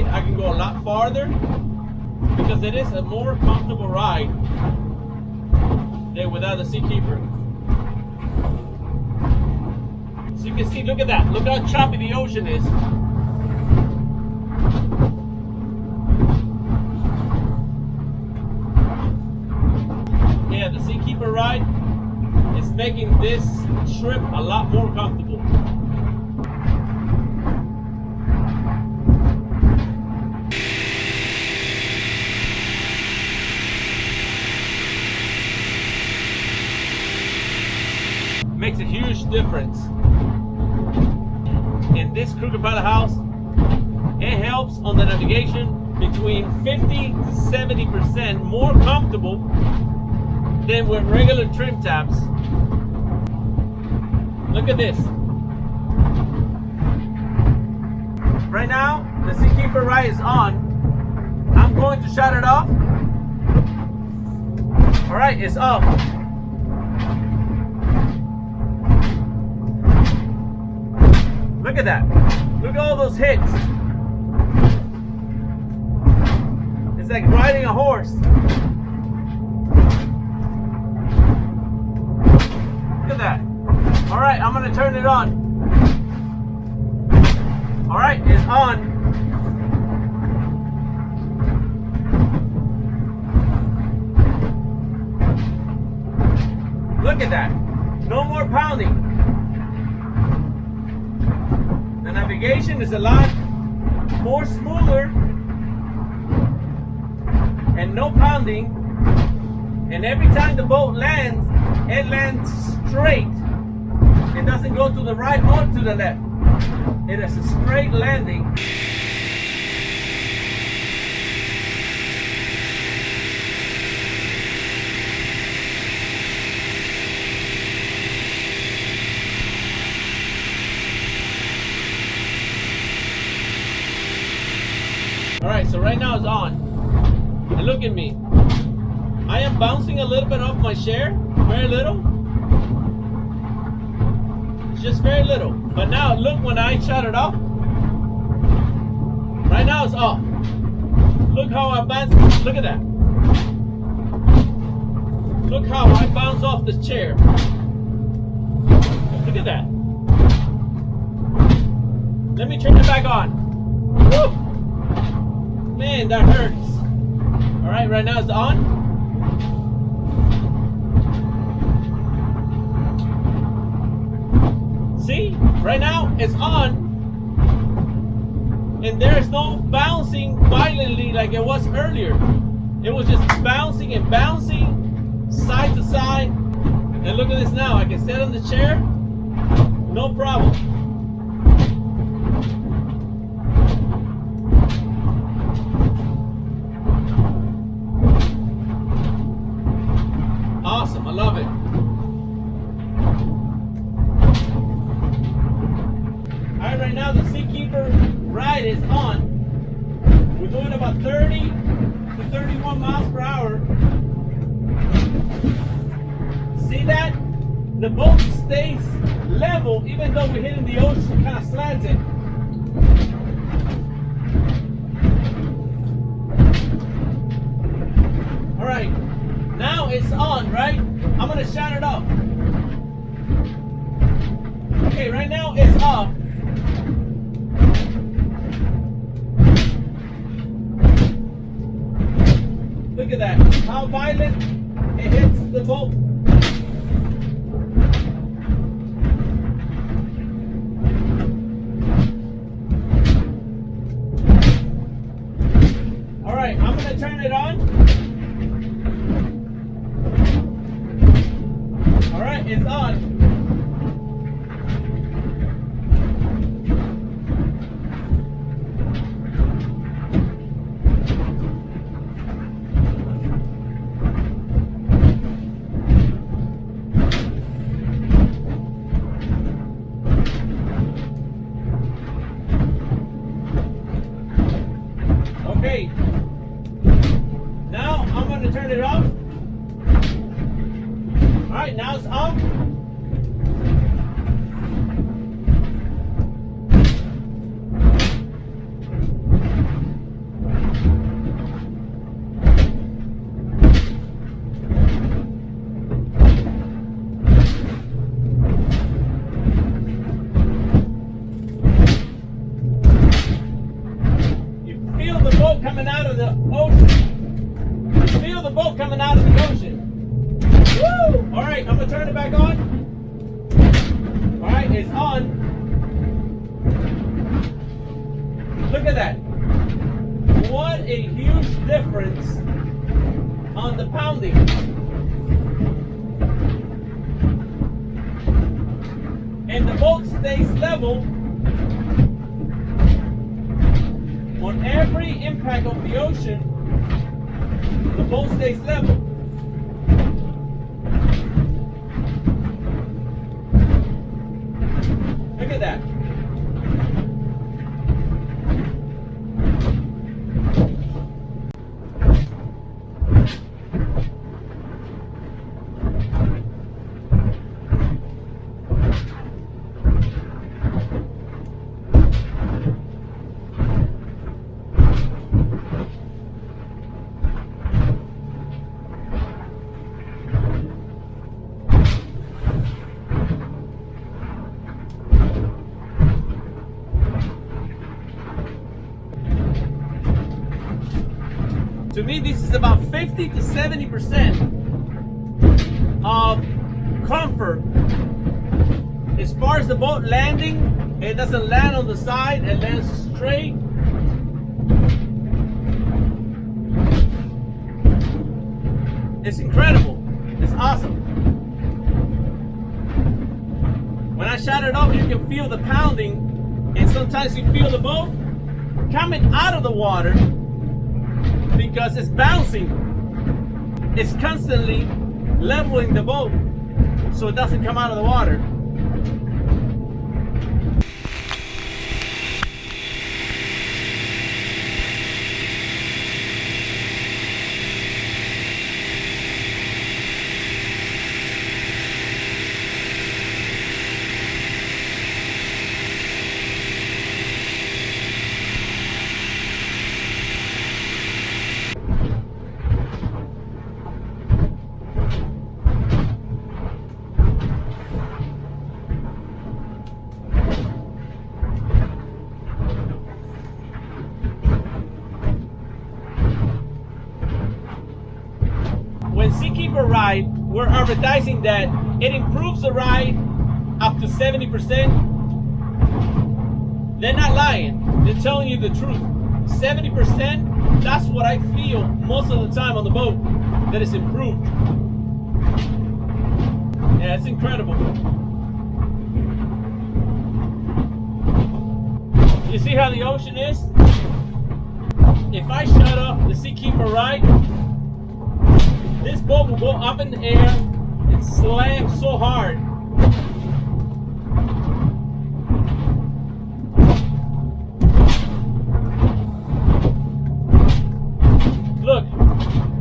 ride, I can go a lot farther because it is a more comfortable ride than without the Seakeeper. So you can see, look at that. Look how choppy the ocean is. Yeah, the Seakeeper ride is making this trip a lot more comfortable. Makes a huge difference. In this Crooked Paddle House, it helps on the navigation between 50 to 70% more comfortable than with regular trim tabs. Look at this. Right now, the Seakeeper ride is on. I'm going to shut it off. All right, it's off. Look at that. Look at all those hits. It's like riding a horse. Look at that. All right, I'm gonna turn it on. All right, it's on. Look at that. No more pounding. The navigation is a lot more smoother and no pounding. And every time the boat lands, it lands straight. It doesn't go to the right or to the left. It is a straight landing. Alright, so right now it's on. And look at me. I am bouncing a little bit off my chair. Very little. It's just very little. But now look when I shut it off. Right now it's off. Look how I bounce. Look at that. Look how I bounce off the chair. Look at that. Let me turn it back on. Woo! Man, that hurts. All right, right now it's on. See, right now it's on. And there's no bouncing violently like it was earlier. It was just bouncing and bouncing side to side. And look at this now. I can sit on the chair. No problem. Awesome, I love it. Alright, right now the Seakeeper ride is on. We're doing about 30 to 31 miles per hour. See that? The boat stays level even though we're hitting the ocean, kind of slanted. Alright. Now it's on, right? I'm gonna shut it off. Okay, right now it's off. Look at that. How violent it hits the boat. Alright, I'm gonna turn it on. Alright, it's on. Okay. Now I'm going to turn it off. Alright, now it's off. difference on the pounding. And the boat stays level on every impact of the ocean. The boat stays level. Look at that. To me, this is about 50 to 70% of comfort. As far as the boat landing, it doesn't land on the side, it lands straight. It's incredible. It's awesome. When I shut it off, you can feel the pounding, and sometimes you feel the boat coming out of the water because it's bouncing. It's constantly leveling the boat so it doesn't come out of the water. When Seakeeper ride, we're advertising that it improves the ride up to 70%. They're not lying. They're telling you the truth. 70%, that's what I feel most of the time on the boat, that it's improved. Yeah, it's incredible. You see how the ocean is? If I shut off the Seakeeper ride, this boat will go up in the air and slam so hard. Look,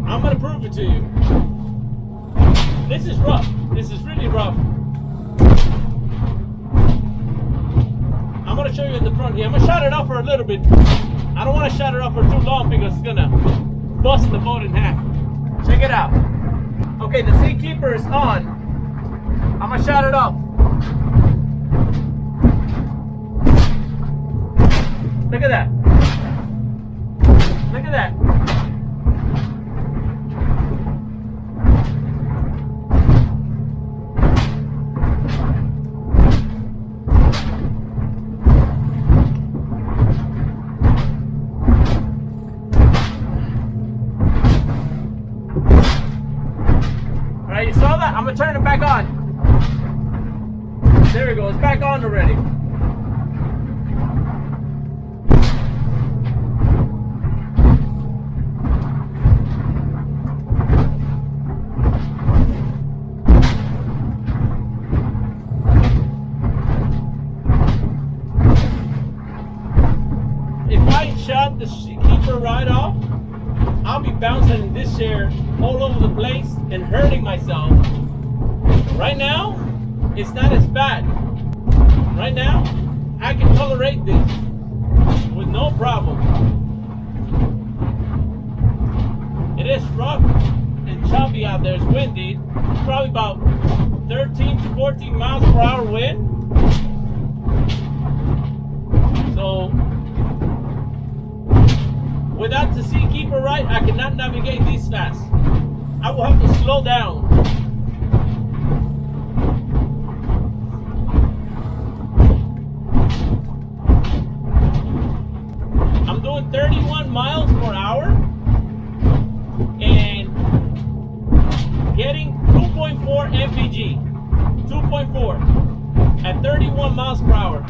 I'm gonna prove it to you. This is rough. This is really rough. I'm gonna show you in the front here. I'm gonna shut it off for a little bit. I don't want to shut it off for too long because it's gonna bust the boat in half. Check it out. Okay, the Seakeeper is on. I'm gonna shut it off. Look at that. Look at that. You saw that? I'm gonna turn it back on. There we go, it's back on already. If I shut the Seakeeper right off, I'll be bouncing in this chair all over the place and hurting myself. Right now, it's not as bad. Right now, I can tolerate this with no problem. It is rough and choppy out there. It's windy. It's probably about 13 to 14 miles per hour wind. So, without the Seakeeper right, I cannot navigate this fast. I will have to slow down. I'm doing 31 miles per hour 2.4 mpg. 2.4 at 31 miles per hour.